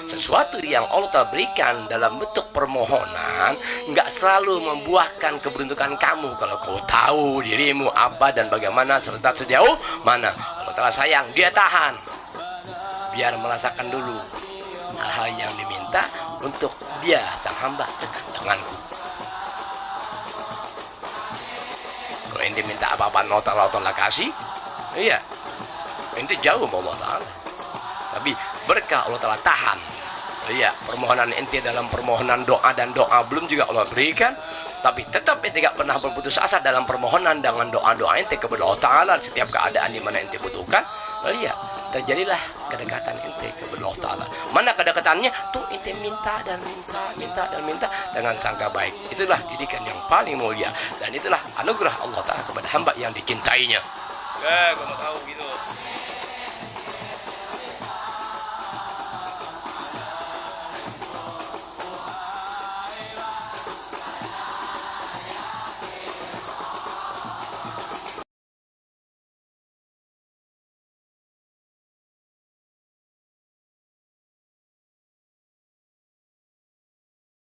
Sesuatu yang Allah Ta'ala berikan dalam bentuk permohonan nggak selalu membuahkan keberuntungan kamu kalau kau tahu dirimu apa dan bagaimana serta sejauh mana Allah Ta'ala sayang. Dia tahan biar merasakan dulu hal-hal yang diminta untuk dia sang hamba dekat denganku. Kalau ente minta apa-apa Allah Ta'ala kasih, iya ente jauh sama Allah Ta'ala. Tapi berkah Allah Ta'ala tahan. Iya, permohonan ente dalam permohonan doa dan doa belum juga Allah berikan, tapi tetap ente tidak pernah berputus asa dalam permohonan dengan doa-doa ente kepada Allah Ta'ala setiap keadaan di mana ente butuhkan. Iya, terjadilah kedekatan ente kepada Allah Ta'ala. Mana kedekatannya? Tuh ente minta dan minta dengan sangka baik. Itulah didikan yang paling mulia dan itulah anugerah Allah Ta'ala kepada hamba yang dicintainya. Gak mau tahu gitu.